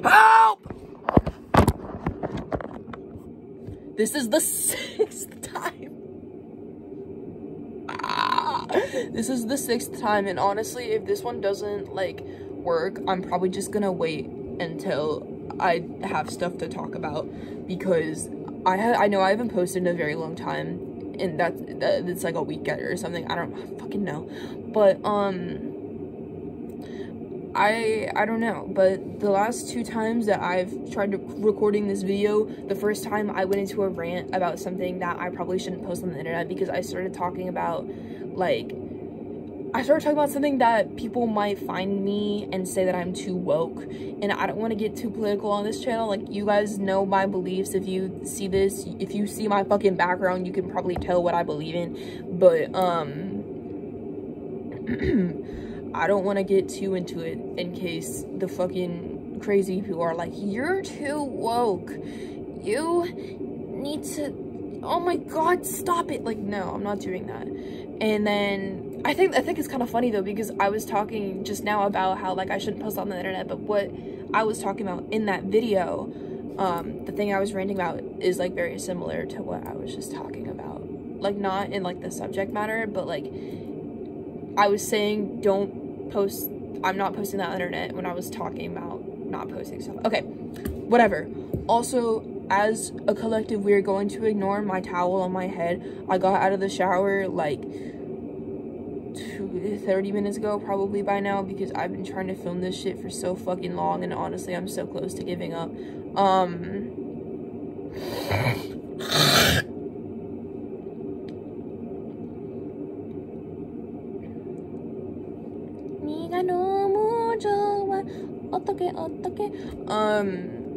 Help! This is the 6th time. This is the 6th time, and honestly, if this one doesn't like work, I'm probably just gonna wait until I have stuff to talk about, because I know I haven't posted in a very long time, and that's like a week or something. I don't fucking know, but I don't know, but the last 2 times that I've tried to recording this video, the first time I went into a rant about something that I probably shouldn't post on the internet, because I started talking about something that people might find me and say that I'm too woke, and I don't want to get too political on this channel. Like, you guys know my beliefs. If you see this, if you see my fucking background, you can probably tell what I believe in, but I don't want to get too into it in case the fucking crazy people are like, you're too woke, you need to, oh my god, stop it. Like, no, I'm not doing that. And then I think it's kind of funny though, because I was talking just now about how like I shouldn't post on the internet, but what I was talking about in that video, the thing I was ranting about is like very similar to what I was just talking about. Like, not in like the subject matter, but like I was saying don't post, I'm not posting that on the internet when I was talking about not posting stuff. Okay, whatever. Also, as a collective, we are going to ignore my towel on my head. I got out of the shower like 30 minutes ago, probably by now, because I've been trying to film this shit for so fucking long, and honestly, I'm so close to giving up.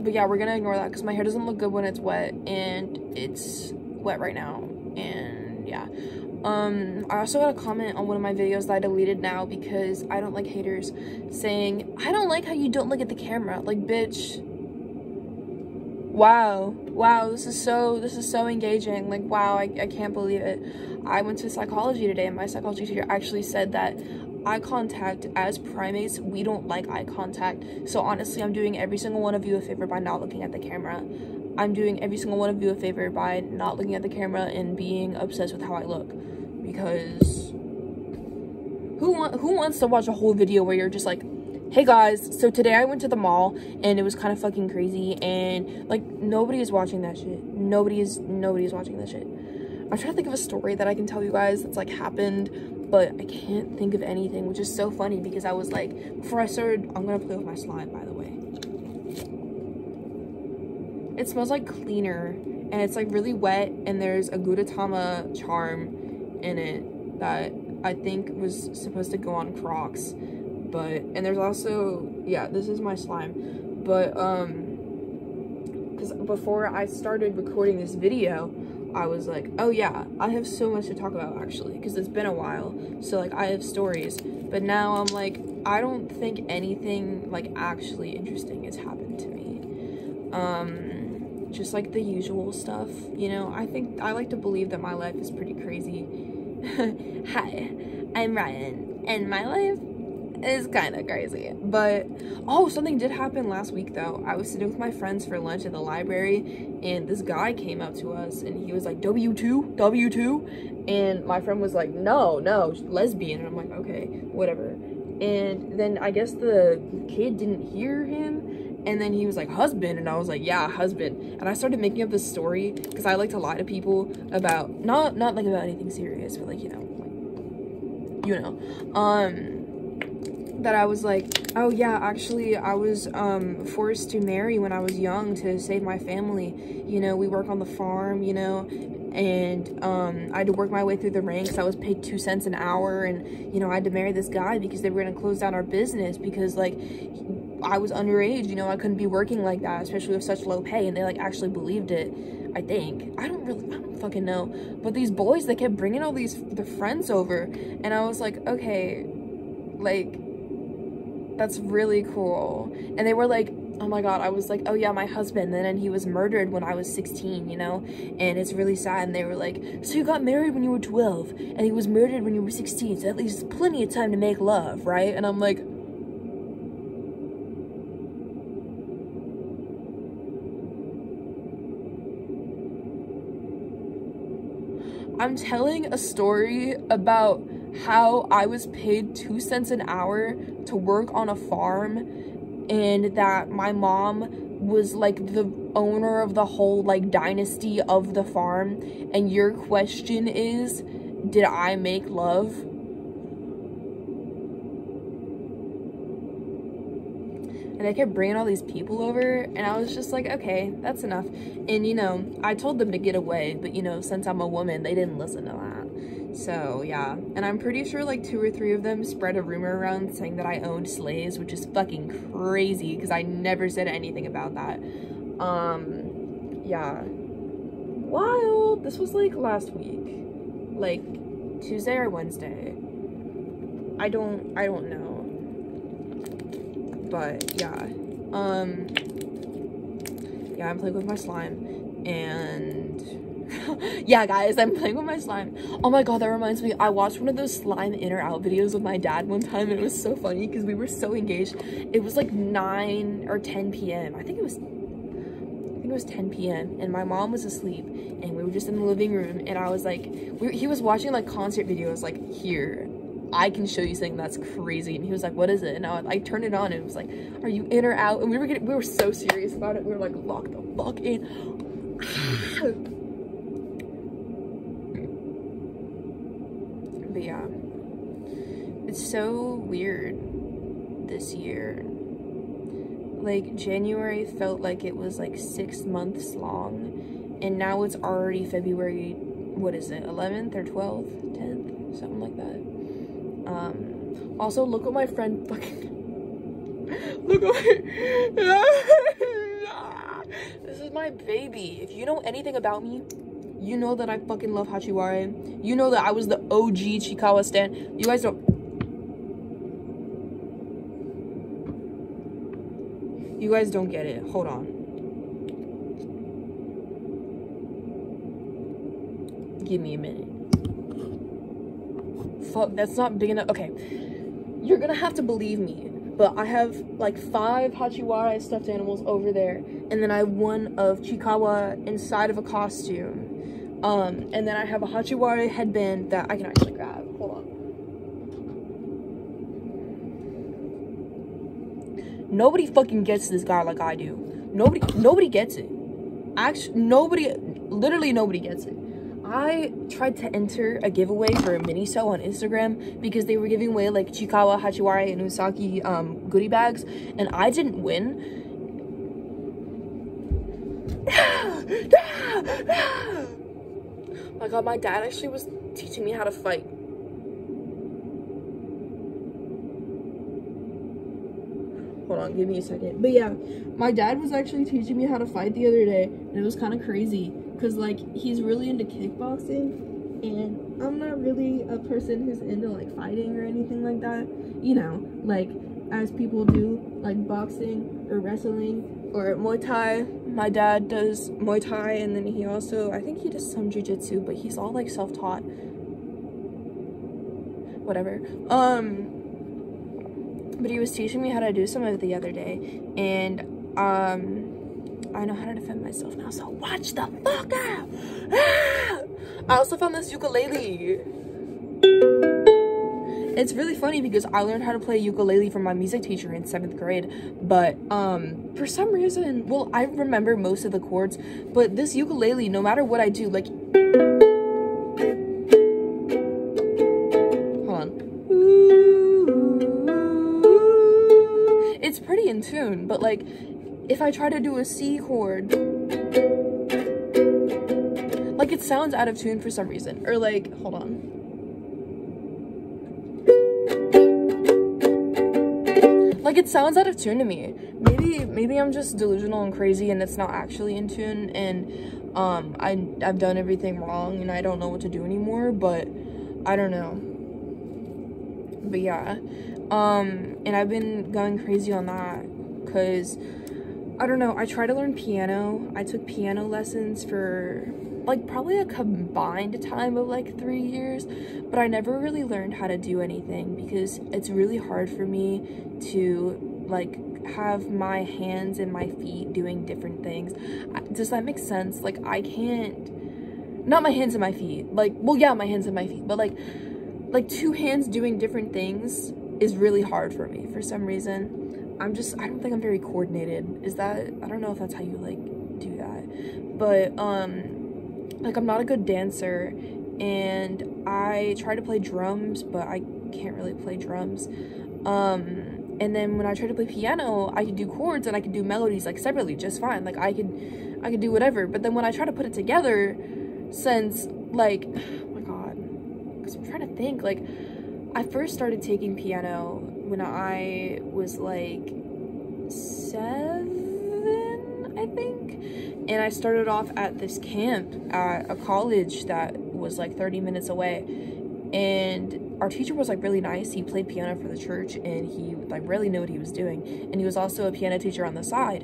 But yeah, we're gonna ignore that because my hair doesn't look good when it's wet, and it's wet right now, and yeah. I also got a comment on one of my videos that I deleted now because I don't like haters saying, I don't like how you don't look at the camera. Like, bitch, wow, this is so engaging. Like, wow, I can't believe it. I went to psychology today, and my psychology teacher actually said that eye contact, as primates, we don't like eye contact. So honestly, I'm doing every single one of you a favor by not looking at the camera. I'm doing every single one of you a favor by not looking at the camera and being obsessed with how I look. Because who wants to watch a whole video where you're just like, hey guys, so today I went to the mall and it was kind of fucking crazy, and like, nobody is watching that shit. Nobody is watching that shit. I'm trying to think of a story that I can tell you guys that's like happened, but I can't think of anything, which is so funny because I was like, before I started, I'm gonna play with my slime, by the way. It smells like cleaner, and it's like really wet, and there's a Gudetama charm in it that I think was supposed to go on Crocs, but, and there's also, yeah, this is my slime, but, because before I started recording this video, I was like, oh yeah, I have so much to talk about actually, because it's been a while, so like I have stories, but now I'm like, I don't think anything like actually interesting has happened to me. Just like the usual stuff, you know. I think I like to believe that my life is pretty crazy. Hi, I'm Ryan, and my life is kind of crazy. But oh, something did happen last week though. I was sitting with my friends for lunch at the library, and this guy came up to us and he was like, W2, and my friend was like, no, lesbian, and I'm like, okay, whatever. And then I guess the kid didn't hear him, and then he was like, husband, and I was like, yeah, husband. And I started making up this story because I like to lie to people about not like about anything serious, but like, that I was like, oh yeah, actually I was forced to marry when I was young to save my family. You know, we work on the farm, you know, and I had to work my way through the ranks. I was paid 2 cents an hour, and you know, I had to marry this guy because they were gonna close down our business because like I was underage, you know, I couldn't be working like that, especially with such low pay, and they like actually believed it, I think. I don't fucking know, but these boys, they kept bringing all their friends over, and I was like, okay, like, that's really cool. And they were like, oh my god. I was like, oh yeah, my husband, and then he was murdered when I was 16, you know, and it's really sad. And they were like, so you got married when you were 12 and he was murdered when you were 16, so at least plenty of time to make love, right? And I'm like, I'm telling a story about how I was paid 2 cents an hour to work on a farm, and that my mom was like the owner of the whole like dynasty of the farm, and your question is, did I make love? And I kept bringing all these people over, and I was just like, okay, that's enough. And, you know, I told them to get away, but, you know, since I'm a woman, they didn't listen to that. So, yeah. And I'm pretty sure, like, 2 or 3 of them spread a rumor around saying that I owned slaves, which is fucking crazy, because I never said anything about that. Yeah. Wild. This was, like, last week. Like, Tuesday or Wednesday. I don't know. But yeah, yeah, I'm playing with my slime, and yeah, guys, I'm playing with my slime. Oh my god, that reminds me, I watched one of those slime in or out videos with my dad one time, and it was so funny because we were so engaged. It was like 9 or 10 p.m. I think it was 10 p.m. and my mom was asleep, and we were just in the living room, and I was like, he was watching like concert videos, like, here, I can show you something that's crazy. And he was like, what is it? And I turned it on, and it was like, are you in or out? And we were so serious about it. We were like, lock the fuck in. But yeah, it's so weird this year. Like, January felt like it was like 6 months long, and now it's already February, what is it, 11th or 12th, 10th, something like that. Also, look what my friend fucking look at my this is my baby. If you know anything about me, you know that I fucking love Hachiware. You know that I was the OG Chikawa stan. You guys don't get it. Hold on. Give me a minute. Fuck, that's not big enough. Okay, you're gonna have to believe me, but I have like 5 Hachiwara stuffed animals over there, and then I have 1 of Chikawa inside of a costume, and then I have a Hachiwara headband that I can actually grab. Hold on. Nobody fucking gets this guy like I do. Nobody gets it. Actually, literally nobody gets it. I tried to enter a giveaway for a mini-so on Instagram because they were giving away like Chikawa, Hachiwara, and Usaki goodie bags, and I didn't win. Oh my god, my dad actually was teaching me how to fight. Hold on, give me a second. But yeah, my dad was actually teaching me how to fight the other day, and it was kind of crazy. Because, like, he's really into kickboxing, and I'm not really a person who's into, like, fighting or anything like that. You know, like, as people do, like, boxing or wrestling or Muay Thai. My dad does Muay Thai, and then he also, I think he does some jiu-jitsu, but he's all, like, self-taught. Whatever. But he was teaching me how to do some of it the other day, and, I know how to defend myself now, so watch the fuck out! Ah! I also found this ukulele. It's really funny because I learned how to play ukulele from my music teacher in 7th grade, but for some reason, well, I remember most of the chords, but this ukulele, no matter what I do, like, hold on. It's pretty in tune, but like, if I try to do a C chord, like, it sounds out of tune for some reason. Or like, hold on. Like, it sounds out of tune to me. Maybe I'm just delusional and crazy and it's not actually in tune, and I've done everything wrong and I don't know what to do anymore, but I don't know. But yeah, and I've been going crazy on that because I don't know, I tried to learn piano. I took piano lessons for like probably a combined time of like 3 years, but I never really learned how to do anything because it's really hard for me to like have my hands and my feet doing different things. Does that make sense? Like, I can't not my hands and my feet, like, well, yeah, my hands and my feet, but like two hands doing different things is really hard for me for some reason. I don't think I'm very coordinated. I don't know if that's how you like do that, but like, I'm not a good dancer, and I try to play drums, but I can't really play drums. And then when I try to play piano, I could do chords and I could do melodies like separately just fine. Like, I could do whatever. But then when I try to put it together, since like, oh my god, because I'm trying to think, like, I first started taking piano when I was like 7, I think, and I started off at this camp at a college that was like 30 minutes away, and our teacher was like really nice. He played piano for the church, and he like really knew what he was doing, and he was also a piano teacher on the side.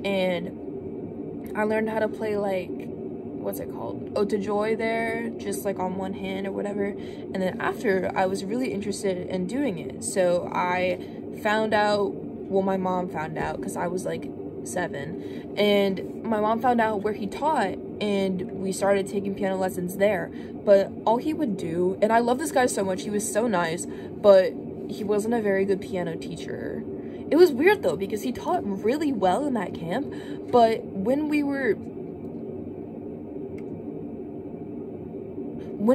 And I learned how to play, like, what's it called, Ode to Joy there, just like on one hand or whatever. And then after, I was really interested in doing it, so I found out, well, my mom found out, because I was like 7, and my mom found out where he taught, and we started taking piano lessons there. But all he would do, and I love this guy so much, he was so nice, but he wasn't a very good piano teacher. It was weird though, because he taught really well in that camp, but when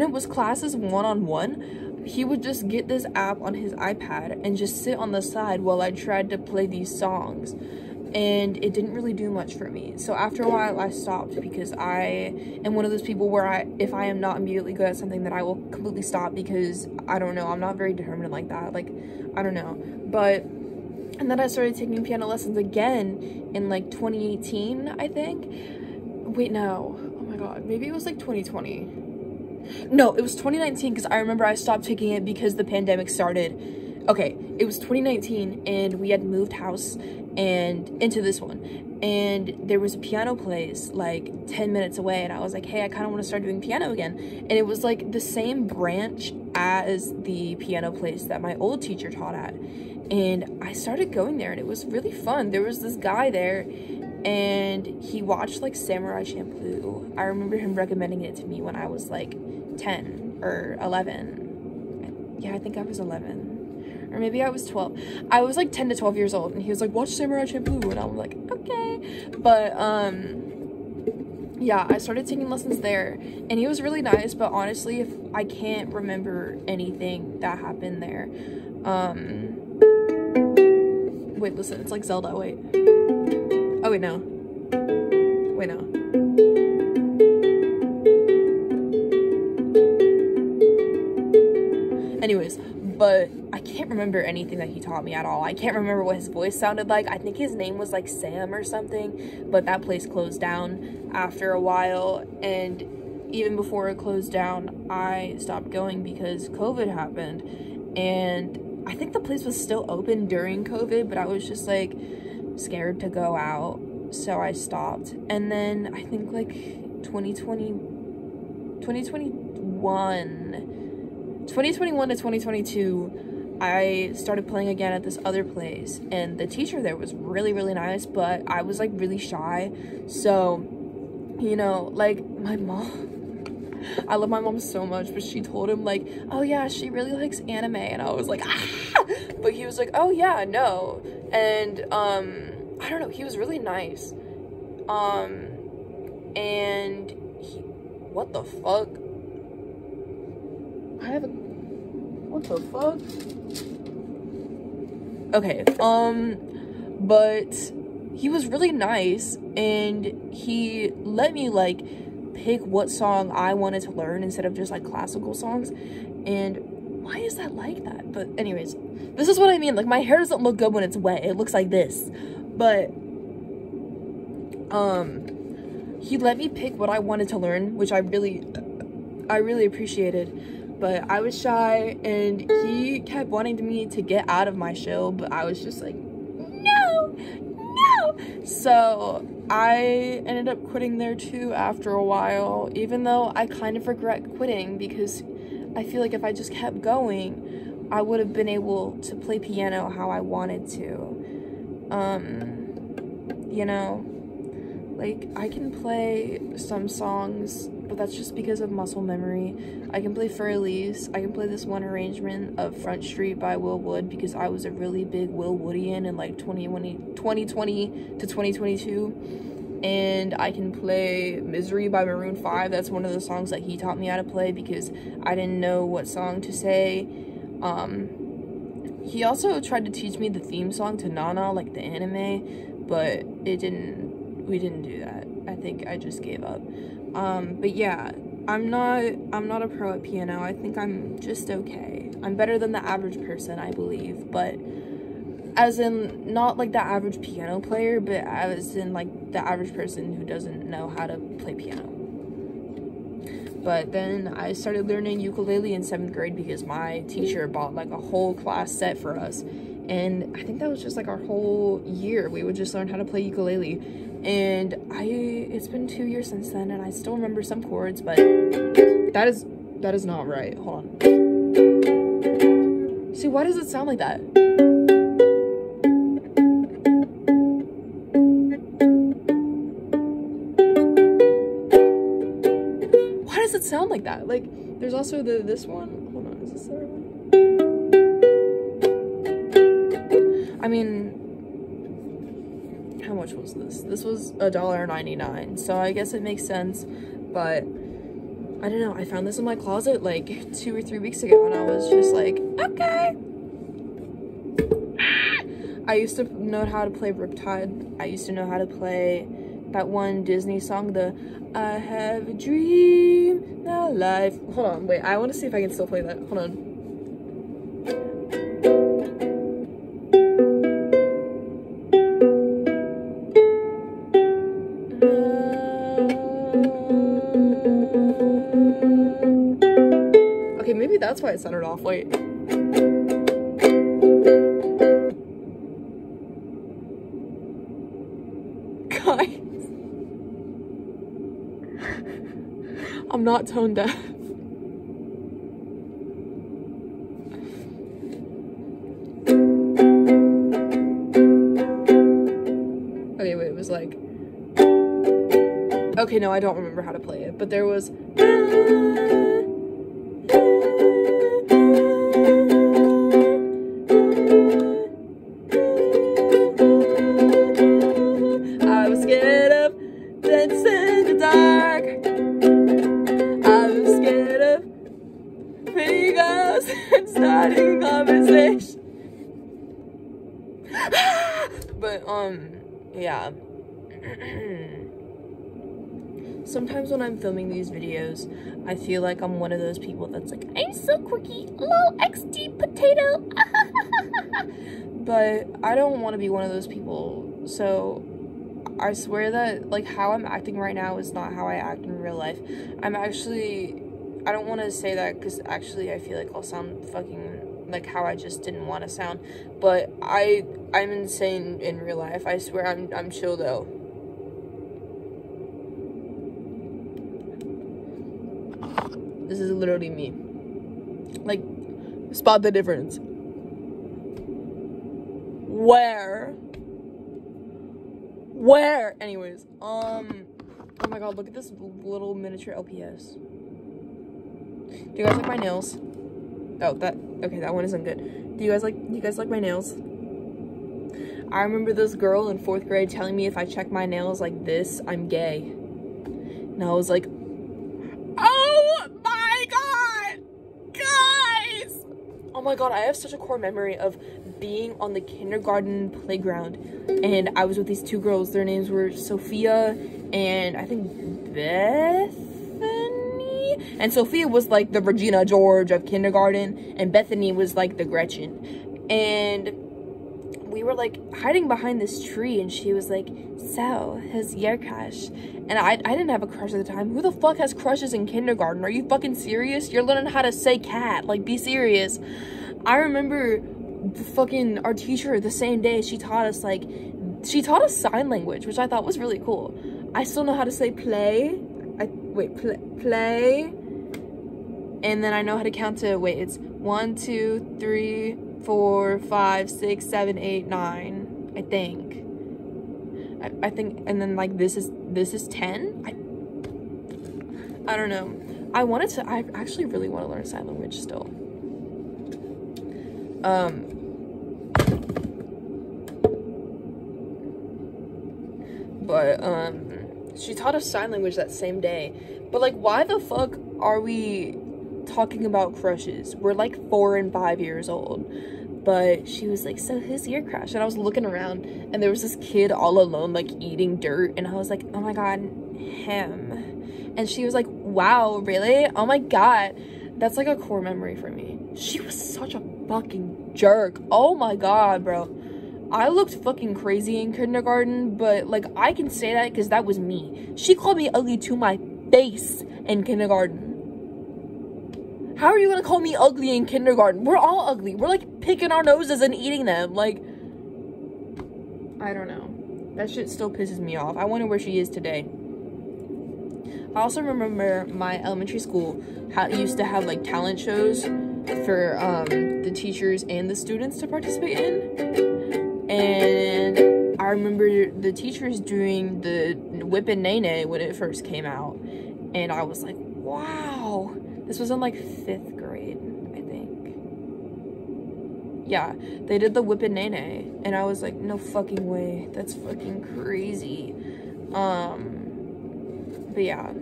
it was classes one-on-one, he would just get this app on his iPad and just sit on the side while I tried to play these songs, and it didn't really do much for me. So after a while, I stopped, because I am one of those people where if I am not immediately good at something, then I will completely stop, because I don't know, I'm not very determined like that, like, I don't know. But and then I started taking piano lessons again in like 2018, I think. Wait, no, oh my god, maybe it was like 2020. No, it was 2019, because I remember I stopped taking it because the pandemic started. Okay, it was 2019, and we had moved house and into this one, and there was a piano place like 10 minutes away, and I was like, hey, I kind of want to start doing piano again. And it was like the same branch as the piano place that my old teacher taught at, and I started going there, and it was really fun. There was this guy there, and he watched like Samurai Champloo. I remember him recommending it to me when I was like 10 or 11. Yeah, I think I was 11, or maybe I was 12. I was like 10 to 12 years old, and he was like, watch Samurai Champloo, and I'm like, okay. But yeah, I started taking lessons there, and he was really nice, but honestly, if I can't remember anything that happened there. Wait, listen, it's like Zelda, wait. Oh, wait, no. Wait, no. Anyways, but I can't remember anything that he taught me at all. I can't remember what his voice sounded like. I think his name was like Sam or something, but that place closed down after a while, and even before it closed down, I stopped going because COVID happened, and I think the place was still open during COVID, but I was just like scared to go out, so I stopped. And then I think like 2021 to 2022, I started playing again at this other place, and the teacher there was really, really nice, but I was like really shy. So, you know, like, my mom, I love my mom so much, but she told him like, oh yeah, she really likes anime, and I was like, ah! But he was like, oh yeah, no. And I don't know, he was really nice. And what the fuck? What the fuck? Okay, but he was really nice, and he let me like pick what song I wanted to learn instead of just like classical songs. And why is that like that? But anyways, this is what I mean, like, my hair doesn't look good when it's wet, it looks like this. But he let me pick what I wanted to learn, which I really appreciated. But I was shy, and he kept wanting me to get out of my show, but I was just like, no. So I ended up quitting there too after a while, even though I kind of regret quitting, because I feel like if I just kept going, I would have been able to play piano how I wanted to. You know, like, I can play some songs but that's just because of muscle memory. I can play For Elise. I can play this one arrangement of Front Street by Will Wood because I was a really big Will Woodian in like 2020 to 2022. And I can play Misery by Maroon 5. That's one of the songs that he taught me how to play because I didn't know what song to say. He also tried to teach me the theme song to Nana, like the anime, but we didn't do that. I think I just gave up. But yeah, I'm not a pro at piano. I think I'm just okay. I'm better than the average person, I believe, but as in not like the average piano player, but as in like the average person who doesn't know how to play piano. But then I started learning ukulele in 7th grade because my teacher bought like a whole class set for us. And I think that was just like our whole year. We would just learn how to play ukulele. And it's been 2 years since then and I still remember some chords, but that is not right. Hold on. See, why does it sound like that? Why does it sound like that? Like, there's also this one. Hold on, is this the other one? I mean, how much was this? This was $1.99, so I guess it makes sense, but I don't know. I found this in my closet like 2 or 3 weeks ago, and I was just like, okay. I used to know how to play Riptide. I used to know how to play that one Disney song, the I have a dream, now life. Hold on, wait, I want to see if I can still play that. Hold on. Okay, maybe that's why it centered off. Wait. Guys. I'm not tone deaf. Okay, wait, it was like... Okay, no, I don't remember how to play it, but there was... I was scared of dancing in the dark. I was scared of pretty girls and starting a conversation. But, yeah. Sometimes when I'm filming these videos, I feel like I'm one of those people that's like, I'm so quirky, lol, XD potato. But I don't want to be one of those people, so I swear that, like, how I'm acting right now is not how I act in real life. I don't want to say that because actually I feel like I'll sound fucking like how I just didn't want to sound, but I'm insane in real life. I swear I'm chill though. This is literally me. Like, spot the difference. Where? Anyways, oh my god, look at this little miniature LPS. Do you guys like my nails? Oh, okay, that one isn't good. Do you guys like my nails? I remember this girl in 4th grade telling me if I check my nails like this, I'm gay. And I was like, oh my god, guys! Oh my god, I have such a core memory of being on the kindergarten playground, and I was with these 2 girls. Their names were Sophia and I think Bethany. And Sophia was like the Regina George of kindergarten, and Bethany was like the Gretchen. And we were like hiding behind this tree, and she was like, so who's your crush? And I didn't have a crush at the time. Who the fuck has crushes in kindergarten? Are you fucking serious? You're learning how to say cat. Like, be serious. I remember our teacher the same day, she taught us sign language, which I thought was really cool. I still know how to say play. Play. And then I know how to count to, it's 1, 2, 3, 4, 5, 6, 7, 8, 9, I think. I think, and then like this is 10. I don't know. I actually really want to learn sign language still. But she taught us sign language that same day. But like, why the fuck are we talking about crushes? We're like 4 and 5 years old. But she was like, so who's your crush? And I was looking around and there was this kid all alone, like eating dirt. And I was like, oh my God, him. And she was like, wow, really? Oh my God. That's like a core memory for me. She was such a fucking jerk. Oh my God, bro. I looked fucking crazy in kindergarten, but like, I can say that because that was me. She called me ugly to my face in kindergarten. How are you gonna call me ugly in kindergarten? We're all ugly. We're like picking our noses and eating them. Like, I don't know. That shit still pisses me off. I wonder where she is today. I also remember my elementary school used to have like talent shows for the teachers and the students to participate in. And I remember the teachers doing the Whip and Nay Nay when it first came out. And I was like, wow. This was in like 5th grade, I think. Yeah, they did the Whip and Nay Nay. And I was like, no fucking way. That's fucking crazy. But yeah.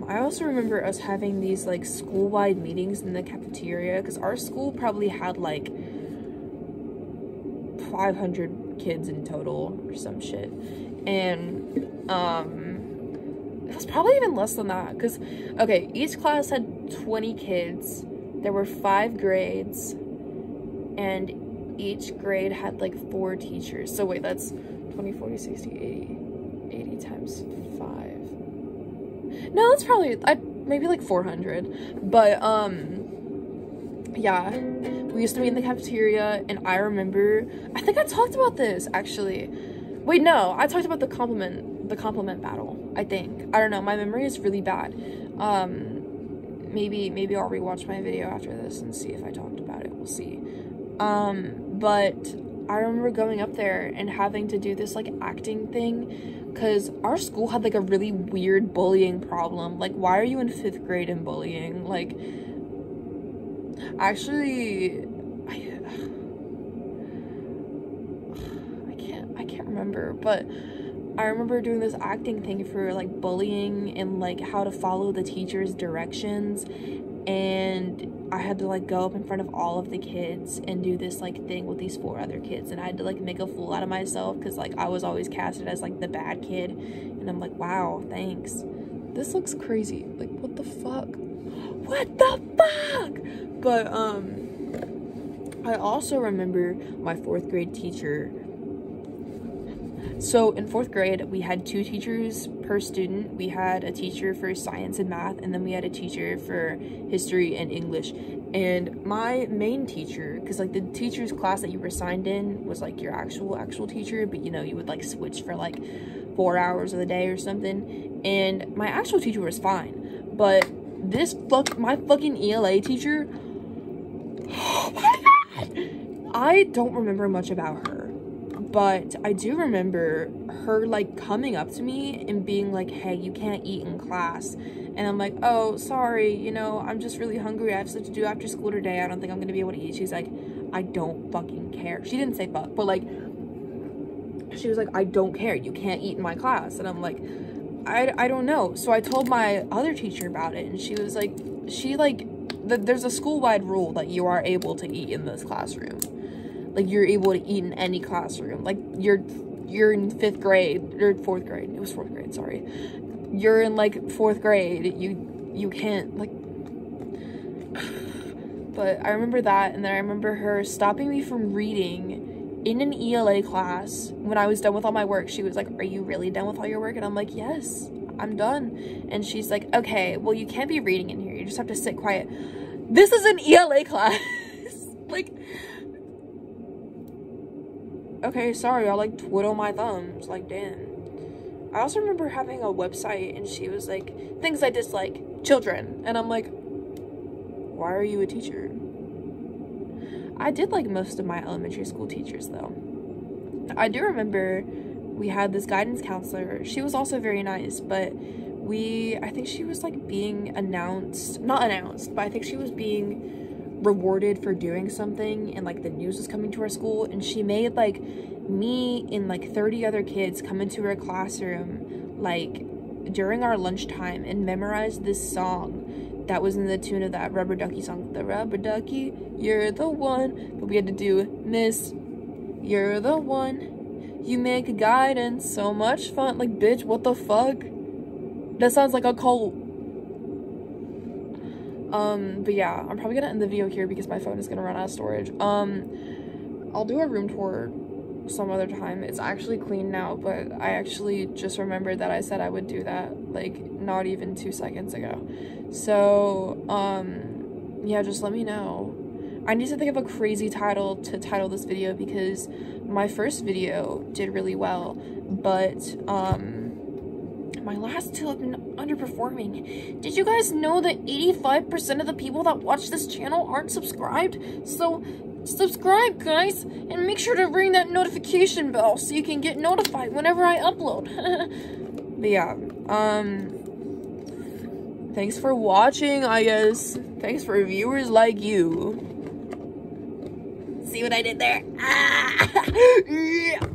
I also remember us having these like school-wide meetings in the cafeteria, because our school probably had like 500 kids in total or some shit. And it was probably even less than that, because okay, each class had 20 kids. There were 5 grades, and each grade had like 4 teachers. So wait, that's 20, 40, 60, 80 times 5. No, that's probably maybe like 400. But yeah, we used to meet in the cafeteria, and I remember, I think I talked about this actually. Wait, no, I talked about the compliment battle, I think. I don't know, my memory is really bad. Maybe I'll rewatch my video after this and see if I talked about it. We'll see. But I remember going up there and having to do this like acting thing, because our school had like a really weird bullying problem. Like, why are you in 5th grade and bullying? Like, actually, I can't remember, but I remember doing this acting thing for like bullying and like how to follow the teacher's directions, and I had to like go up in front of all of the kids and do this like thing with these 4 other kids, and I had to like make a fool out of myself because like I was always casted as like the bad kid, and I'm like, wow, thanks. This looks crazy. Like, what the fuck? What the fuck? But I also remember my 4th grade teacher. So in 4th grade, we had 2 teachers per student. We had a teacher for science and math, and then we had a teacher for history and English. And my main teacher, because like the teacher's class that you were assigned in was like your actual teacher, but you know, you would like switch for like 4 hours of the day or something. And my actual teacher was fine, but my fucking ELA teacher, oh my God, I don't remember much about her. But I do remember her like coming up to me and being like, hey, you can't eat in class. And I'm like, oh, sorry, you know, I'm just really hungry. I have stuff to do after school today. I don't think I'm gonna be able to eat. She's like, I don't fucking care. She didn't say fuck, but like, she was like, I don't care. You can't eat in my class. And I'm like, I don't know. So I told my other teacher about it, and she was like, there's a school-wide rule that you are able to eat in this classroom. Like, you're able to eat in any classroom. Like, you're in 5th grade, or 4th grade. It was 4th grade, sorry. You're in, like, 4th grade. You can't, like... But I remember that, and then I remember her stopping me from reading in an ELA class when I was done with all my work. She was like, are you really done with all your work? And I'm like, yes, I'm done. And she's like, okay, well, you can't be reading in here. You just have to sit quiet. This is an ELA class. Like... Okay, sorry, I'll like twiddle my thumbs, like, damn. I also remember having a website, and she was like, things I dislike, children. And I'm like, why are you a teacher? I did like most of my elementary school teachers, though. I do remember we had this guidance counselor. She was also very nice, but I think she was like being not announced, but I think she was being rewarded for doing something, and like the news was coming to our school, and she made like me and like 30 other kids come into her classroom like during our lunchtime and memorize this song that was in the tune of that Rubber Ducky song. The rubber ducky, you're the one. But we had to do, Miss, you're the one. You make guidance so much fun. Like, bitch, what the fuck? That sounds like a cult. But yeah, I'm probably gonna end the video here because my phone is gonna run out of storage. I'll do a room tour some other time. It's actually clean now, but I actually just remembered that I said I would do that like not even 2 seconds ago. So yeah, just let me know. I need to think of a crazy title to title this video because my first video did really well, but my last two have been underperforming. Did you guys know that 85% of the people that watch this channel aren't subscribed? So subscribe, guys, and make sure to ring that notification bell so you can get notified whenever I upload. But yeah, thanks for watching, I guess. Thanks for viewers like you. See what I did there? Ah!